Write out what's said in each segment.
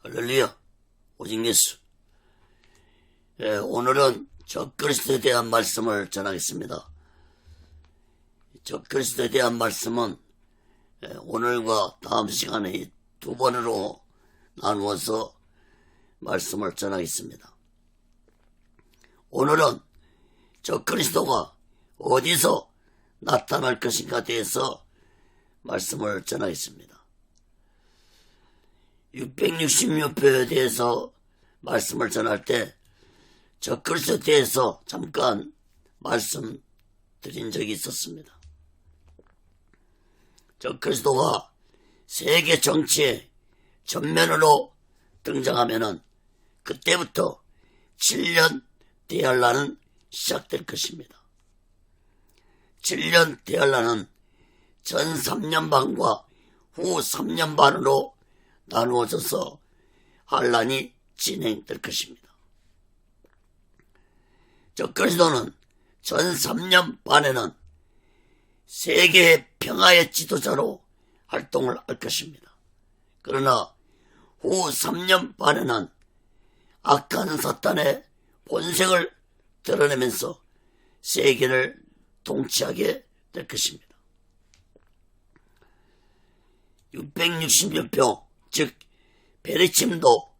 할렐루야, 오직 예수. 오늘은 적그리스도에 대한 말씀을 전하겠습니다. 적그리스도에 대한 말씀은 오늘과 다음 시간에 두 번으로 나누어서 말씀을 전하겠습니다. 오늘은 적그리스도가 어디서 나타날 것인가 대해서 말씀을 전하겠습니다. 666표에 대해서 말씀을 전할 때 적그리스도에 대해서 잠깐 말씀드린 적이 있었습니다. 적그리스도가 세계 정치의 전면으로 등장하면은 그때부터 7년 대환란은 시작될 것입니다. 7년 대환란은 전 3년 반과 후 3년 반으로 나누어져서 환란이 진행될 것입니다. 적그리스도는 전 3년 반에는 세계의 평화의 지도자로 활동을 할 것입니다. 그러나 후 3년 반에는 악한 사탄의 본색을 드러내면서 세계를 통치하게 될 것입니다. 666표, 즉 베리침도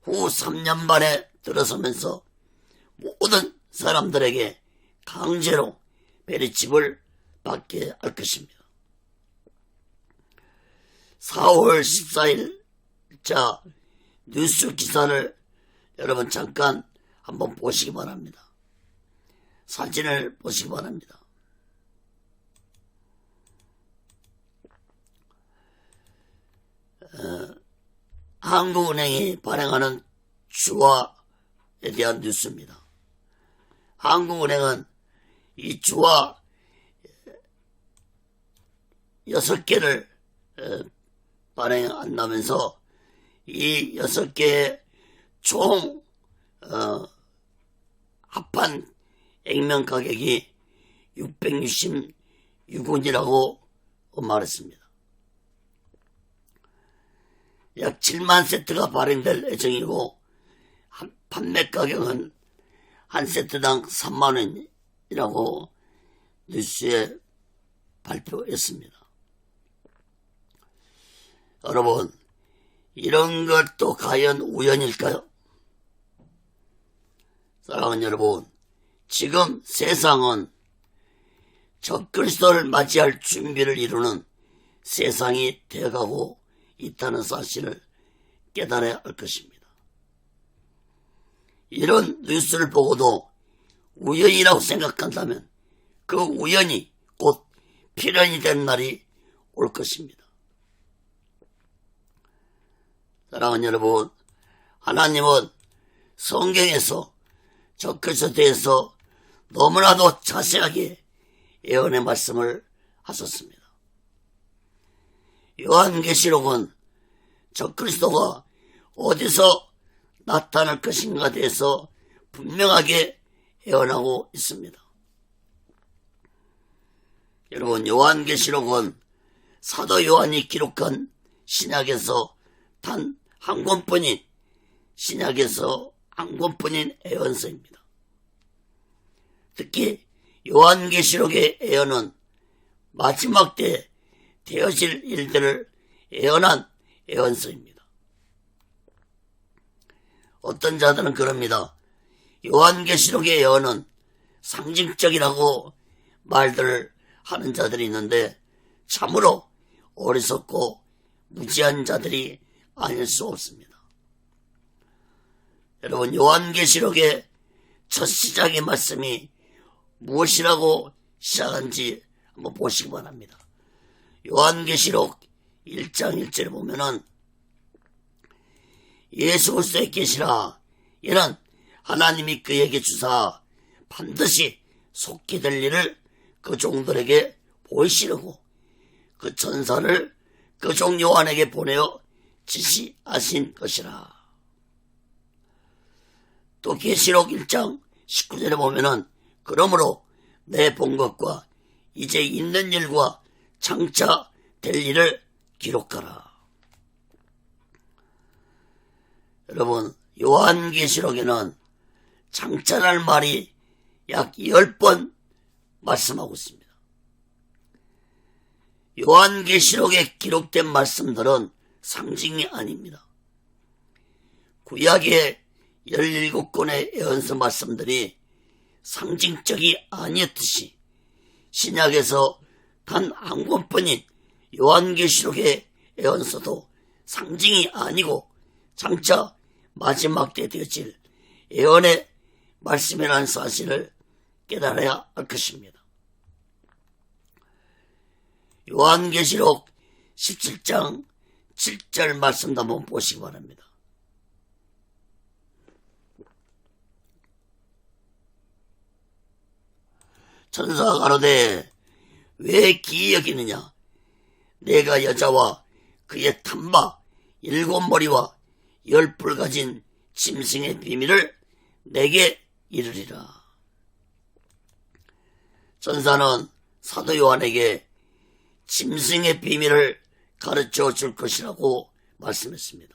후 3년 반에 들어서면서 모든 사람들에게 강제로 베리칩을 받게 할 것입니다. 4월 14일자 뉴스 기사를 여러분 잠깐 한번 보시기 바랍니다. 사진을 보시기 바랍니다. 한국은행이 발행하는 주화에 대한 뉴스입니다. 한국은행은 이 주화 6개를 발행한다면서 이 6개의 총 합한 액면 가격이 666원이라고 말했습니다. 약 7만 세트가 발행될 예정이고 판매 가격은 한 세트당 3만원이라고 뉴스에 발표했습니다. 여러분, 이런 것도 과연 우연일까요? 사랑하는 여러분, 지금 세상은 적그리스도를 맞이할 준비를 이루는 세상이 되어가고 있다는 사실을 깨달아야 할 것입니다. 이런 뉴스를 보고도 우연이라고 생각한다면 그 우연이 곧 필연이 된 날이 올 것입니다. 사랑하는 여러분, 하나님은 성경에서 적그리스도에 대해서 너무나도 자세하게 예언의 말씀을 하셨습니다. 요한계시록은 적그리스도가 어디서 나타날 것인가에 대해서 분명하게 예언하고 있습니다. 여러분, 요한계시록은 사도 요한이 기록한 신약에서 단 한 권뿐인 신약에서 한 권뿐인 예언서입니다. 특히 요한계시록의 예언은 마지막 때 되어질 일들을 예언한 예언서입니다. 어떤 자들은 그럽니다. 요한계시록의 예언은 상징적이라고 말들을 하는 자들이 있는데 참으로 어리석고 무지한 자들이 아닐 수 없습니다. 여러분, 요한계시록의 첫 시작의 말씀이 무엇이라고 시작한지 한번 보시기 바랍니다. 요한계시록 1장 1절에 보면은 예수 그리스도의 계시라, 이는 하나님이 그에게 주사 반드시 속히 될 일을 그 종들에게 보이시려고 그 천사를 그 종 요한에게 보내어 지시하신 것이라. 또 계시록 1장 19절에 보면은 그러므로 내 본 것과 이제 있는 일과 장차 될 일을 기록하라. 여러분, 요한계시록에는 장차랄 말이 약 10번 말씀하고 있습니다. 요한계시록에 기록된 말씀들은 상징이 아닙니다. 구약의 17권의 예언서 말씀들이 상징적이 아니었듯이 신약에서 단 한 권뿐인 요한계시록의 예언서도 상징이 아니고 장차 마지막 때 되어질 예언의 말씀이라는 사실을 깨달아야 할 것입니다. 요한계시록 17장 7절 말씀도 한번 보시기 바랍니다. 천사가 가로되 왜 기이 여기느냐? 내가 여자와 그의 탐바 7머리와 10뿔 가진 짐승의 비밀을 내게 이르리라. 천사는 사도 요한에게 짐승의 비밀을 가르쳐 줄 것이라고 말씀했습니다.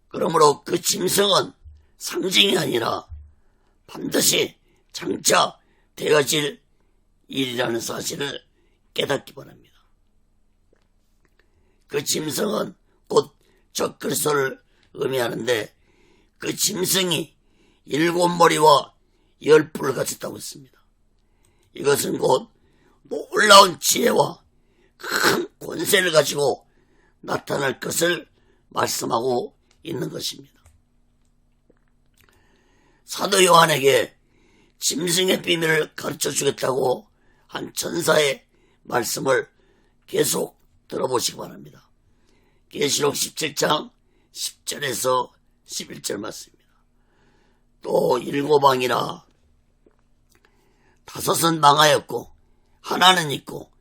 그러므로 그 짐승은 상징이 아니라 반드시 장차 되어질 일이라는 사실을 깨닫기 바랍니다. 그 짐승은 곧 적그리스도를 의미하는데 그 짐승이 7머리와 10뿔을 가졌다고 했습니다. 이것은 곧 놀라운 지혜와 큰 권세를 가지고 나타날 것을 말씀하고 있는 것입니다. 사도 요한에게 짐승의 비밀을 가르쳐 주겠다고 한 천사의 말씀을 계속 들어보시기 바랍니다. 계시록 17장 10절에서 11절 말씀입니다. 또 7왕이라 5은 망하였고 하나는 있고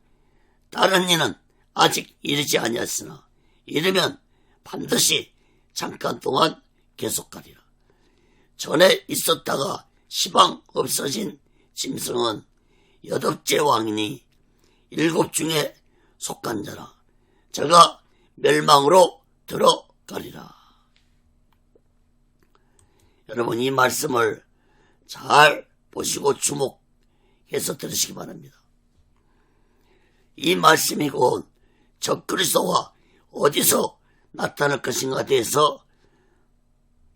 다른 이는 아직 이르지 아니하였으나 이르면 반드시 잠깐 동안 계속하리라. 전에 있었다가 시방 없어진 짐승은 8째 왕이니 7 중에 속한 자라. 저가 멸망으로 들어가리라. 여러분, 이 말씀을 잘 보시고 주목해서 들으시기 바랍니다. 이 말씀이 곧 적그리스도가 어디서 나타날 것인가에 대해서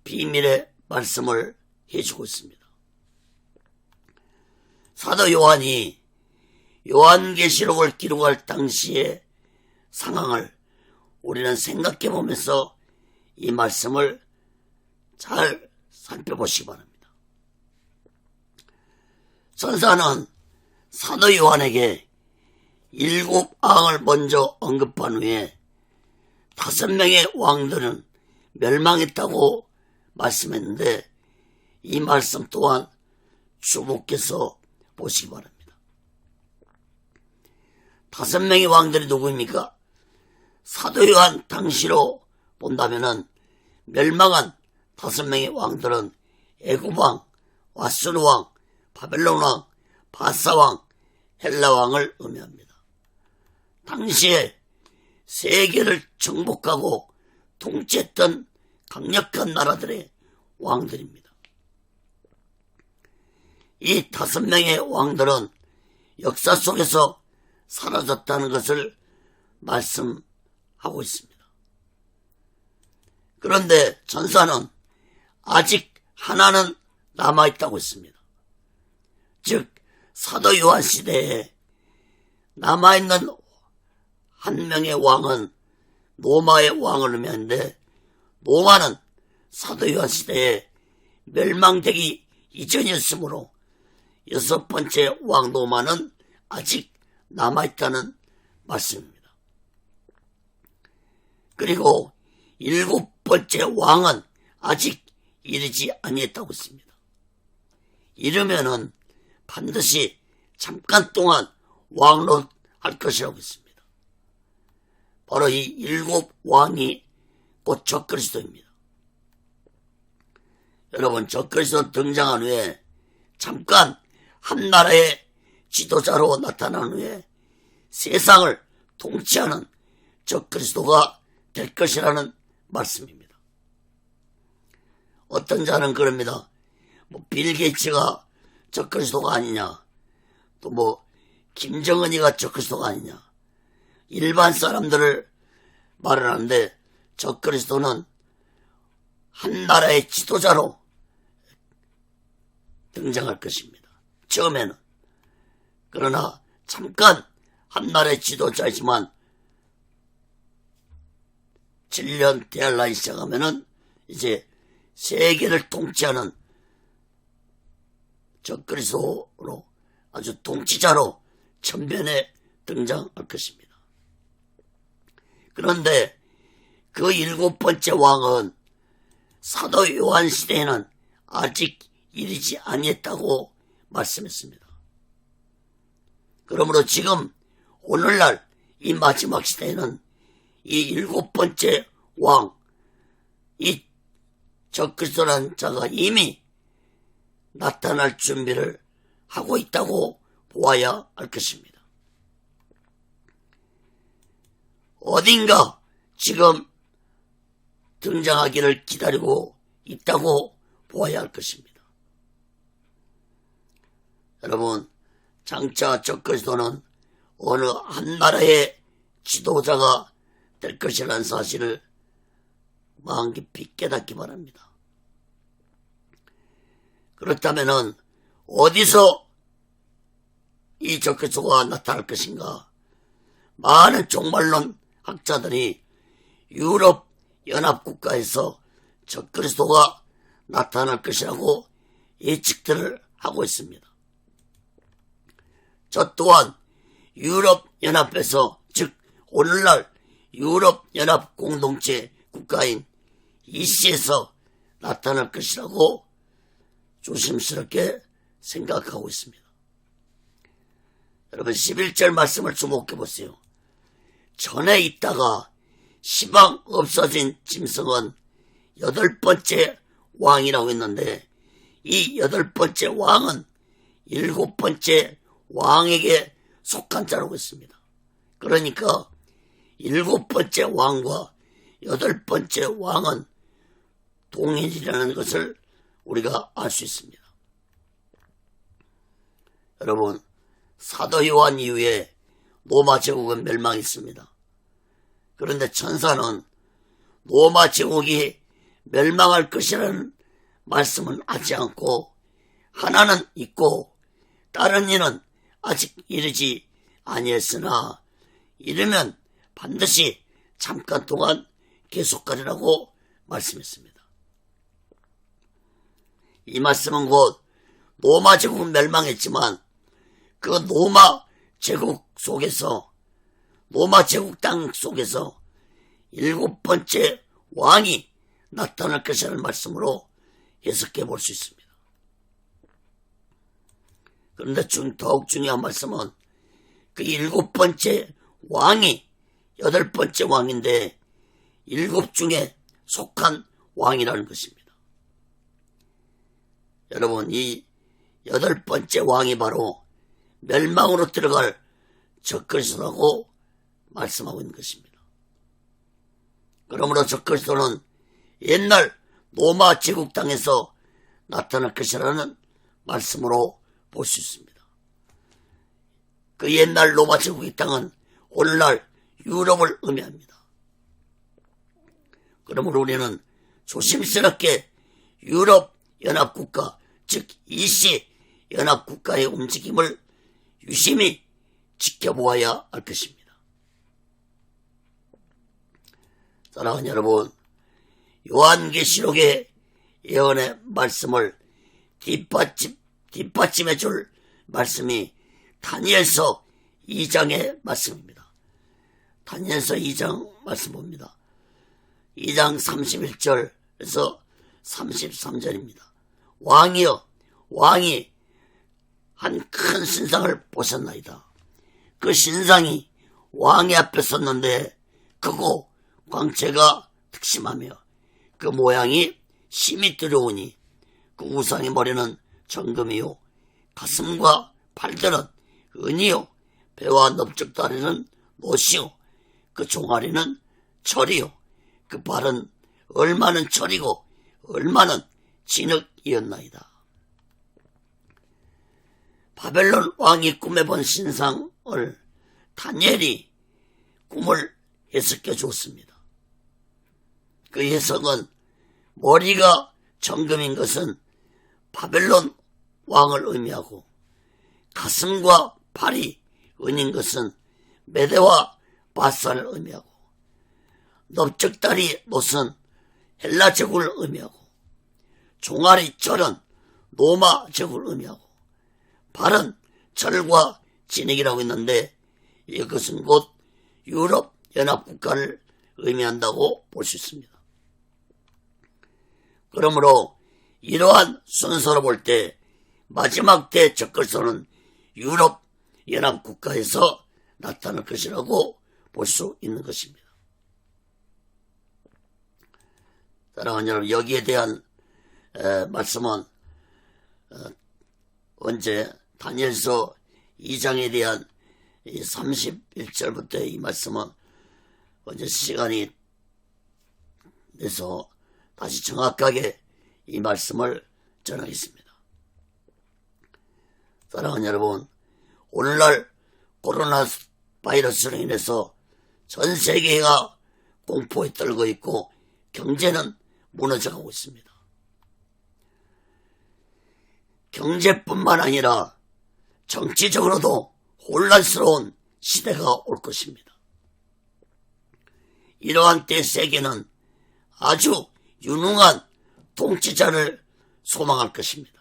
비밀의 말씀을 해주고 있습니다. 사도 요한이 요한계시록을 기록할 당시의 상황을 우리는 생각해 보면서 이 말씀을 잘 살펴보시기 바랍니다. 천사는 사도 요한에게 7왕을 먼저 언급한 후에 5명의 왕들은 멸망했다고 말씀했는데 이 말씀 또한 주목해서 보시기 바랍니다. 5명의 왕들이 누구입니까? 사도 요한 당시로 본다면은 멸망한 5명의 왕들은 애굽왕, 와수르왕, 바벨론왕, 바사왕, 헬라왕을 의미합니다. 당시에 세계를 정복하고 통치했던 강력한 나라들의 왕들입니다. 이 5명의 왕들은 역사 속에서 사라졌다는 것을 말씀하고 있습니다. 그런데 천사는 아직 하나는 남아있다고 했습니다. 즉 사도 요한 시대에 남아있는 한 명의 왕은 로마의 왕을 의미하는데 로마는 사도 요한 시대에 멸망되기 이전이었으므로 6번째 왕 로마는 아직 남아있다는 말씀입니다. 그리고 7번째 왕은 아직 이르지 아니했다고 했습니다. 이르면은 반드시 잠깐 동안 왕노릇 할 것이라고 했습니다. 바로 이 7왕이 곧 적그리스도입니다. 여러분, 적그리스도 등장한 후에 잠깐 한 나라의 지도자로 나타난 후에 세상을 통치하는 적그리스도가 될 것이라는 말씀입니다. 어떤 자는 그럽니다. 빌 게이츠가 적그리스도가 아니냐, 또 김정은이가 적그리스도가 아니냐, 일반 사람들을 말을 하는데 적그리스도는 한 나라의 지도자로 등장할 것입니다. 처음에는. 그러나 잠깐 한 나라의 지도자이지만 7년 대할라이 시작하면은 이제 세계를 통치하는 적그리스도로 아주 통치자로 천변에 등장할 것입니다. 그런데 그 7번째 왕은 사도 요한 시대에는 아직 이르지 아니했다고 말씀했습니다. 그러므로 지금 오늘날 이 마지막 시대에는 이 7번째 왕, 이 적그리스도라는 자가 이미 나타날 준비를 하고 있다고 보아야 할 것입니다. 어딘가 지금 등장하기를 기다리고 있다고 보아야 할 것입니다. 여러분, 장차 적그리스도는 어느 한 나라의 지도자가 될 것이라는 사실을 마음 깊이 깨닫기 바랍니다. 그렇다면 어디서 이 적그리스도가 나타날 것인가? 많은 종말론 학자들이 유럽 연합국가에서 적그리스도가 나타날 것이라고 예측들을 하고 있습니다. 저 또한 유럽 연합에서, 즉 오늘날 유럽 연합 공동체 국가인 EC에서 나타날 것이라고 조심스럽게 생각하고 있습니다. 여러분, 11절 말씀을 주목해 보세요. 전에 있다가 시방 없어진 짐승은 8번째 왕이라고 했는데, 이 8번째 왕은 7번째 왕에게 속한 자라고 했습니다. 그러니까 7번째 왕과 8번째 왕은 동일이라는 것을 우리가 알 수 있습니다. 여러분, 사도 요한 이후에 로마 제국은 멸망했습니다. 그런데 천사는 로마 제국이 멸망할 것이라는 말씀은 하지 않고, 하나는 있고 다른 이는 아직 이르지 아니했으나 이르면 반드시 잠깐 동안 계속하리라고 말씀했습니다. 이 말씀은 곧 로마 제국은 멸망했지만 그 로마 제국 속에서, 로마 제국 땅 속에서 7번째 왕이 나타날 것이라는 말씀으로 해석해 볼 수 있습니다. 그런데 더욱 중요한 말씀은 그 7번째 왕이 8번째 왕인데 7 중에 속한 왕이라는 것입니다. 여러분, 이 8번째 왕이 바로 멸망으로 들어갈 적그리스도라고 말씀하고 있는 것입니다. 그러므로 적그리스도는 옛날 로마 제국 땅에서 나타날 것이라는 말씀으로 볼 수 있습니다. 그 옛날 로마 제국의 땅은 오늘날 유럽을 의미합니다. 그러므로 우리는 조심스럽게 유럽 연합국가, 즉 EC 연합국가의 움직임을 유심히 지켜보아야 할 것입니다. 사랑하는 여러분, 요한계시록의 예언의 말씀을 뒷받침해 줄 말씀이 다니엘서 2장의 말씀입니다. 다니엘서 2장 말씀 봅니다. 2장 31절에서 33절입니다. 왕이여, 왕이 한 큰 신상을 보셨나이다. 그 신상이 왕의 앞에 섰는데 크고 광채가 특심하며 그 모양이 심히 두려우니 그 우상의 머리는 정금이요, 가슴과 팔들은 은이요, 배와 넓적다리는 못이요, 그 종아리는 철이요, 그 발은 얼마는 철이고 얼마는 진흙이었나이다. 바벨론 왕이 꿈에 본 신상을 다니엘이 꿈을 해석해 주었습니다. 그 해석은 머리가 정금인 것은 바벨론 왕을 의미하고 가슴과 팔이 은인 것은 메대와 바산을 의미하고 넓적다리 못은 헬라 제국을 의미하고 종아리 철은 로마 제국을 의미하고 발은 철과 진흙이라고 했는데 이것은 곧 유럽 연합국가를 의미한다고 볼 수 있습니다. 그러므로 이러한 순서로 볼 때 마지막 때 적글서는 유럽 연합국가에서 나타날 것이라고 볼 수 있는 것입니다. 사랑하는 여러분, 여기에 대한 말씀은 언제 다니엘서 2장에 대한 31절부터 이 말씀은 언제 시간이 돼서 다시 정확하게 이 말씀을 전하겠습니다. 사랑하는 여러분, 오늘날 코로나 바이러스로 인해서 전 세계가 공포에 떨고 있고 경제는 무너져가고 있습니다. 경제뿐만 아니라 정치적으로도 혼란스러운 시대가 올 것입니다. 이러한 때 세계는 아주 유능한 통치자를 소망할 것입니다.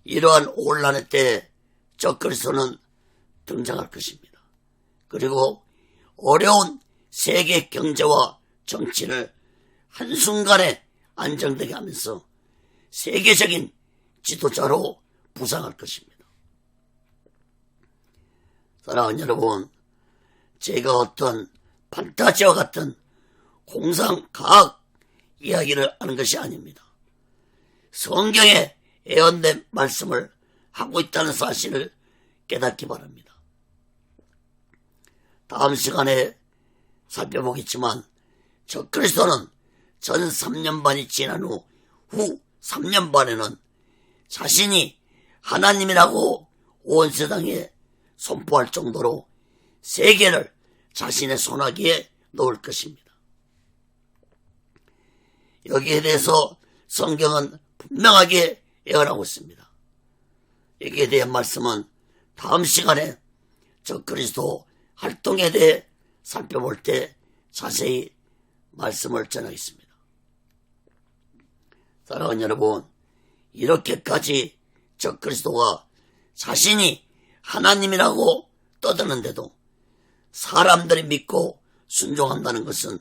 이러한 혼란의 때 적그리스도는 등장할 것입니다. 그리고 어려운 세계 경제와 정치를 한순간에 안정되게 하면서 세계적인 지도자로 부상할 것입니다. 사랑하는 여러분, 제가 어떤 판타지와 같은 공상과학 이야기를 하는 것이 아닙니다. 성경에 예언된 말씀을 하고 있다는 사실을 깨닫기 바랍니다. 다음 시간에 살펴보겠지만 적그리스도는 전 3년 반이 지난 후 3년 반에는 자신이 하나님이라고 온 세상에 선포할 정도로 세계를 자신의 손아귀에 놓을 것입니다. 여기에 대해서 성경은 분명하게 예언하고 있습니다. 여기에 대한 말씀은 다음 시간에 적그리스도 활동에 대해 살펴볼 때 자세히 말씀을 전하겠습니다. 사랑하는 여러분, 이렇게까지 적그리스도가 자신이 하나님이라고 떠드는데도 사람들이 믿고 순종한다는 것은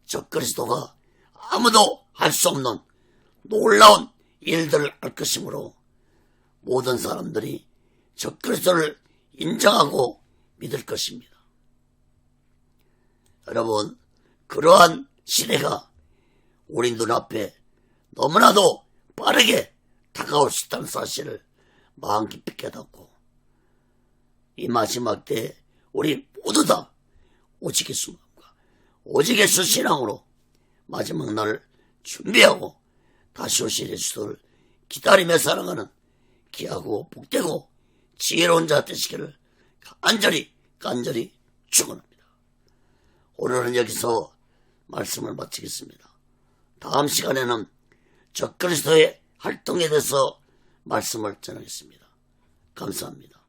적그리스도가 아무도 할 수 없는 놀라운 일들을 할 것이므로 모든 사람들이 적그리스도를 인정하고 믿을 것입니다. 여러분, 그러한 시대가 우리 눈앞에 너무나도 빠르게 다가올 수 있다는 사실을 마음 깊이 깨닫고 이 마지막 때에 우리 모두 다 오직 예수 마음과 오직 예수 신앙으로 마지막 날을 준비하고 다시 오실 예수를 기다리며 살아가는 귀하고 복되고 지혜로운 자 되시기를 간절히 축원합니다. 오늘은 여기서 말씀을 마치겠습니다. 다음 시간에는 적그리스도의 활동에 대해서 말씀을 전하겠습니다. 감사합니다.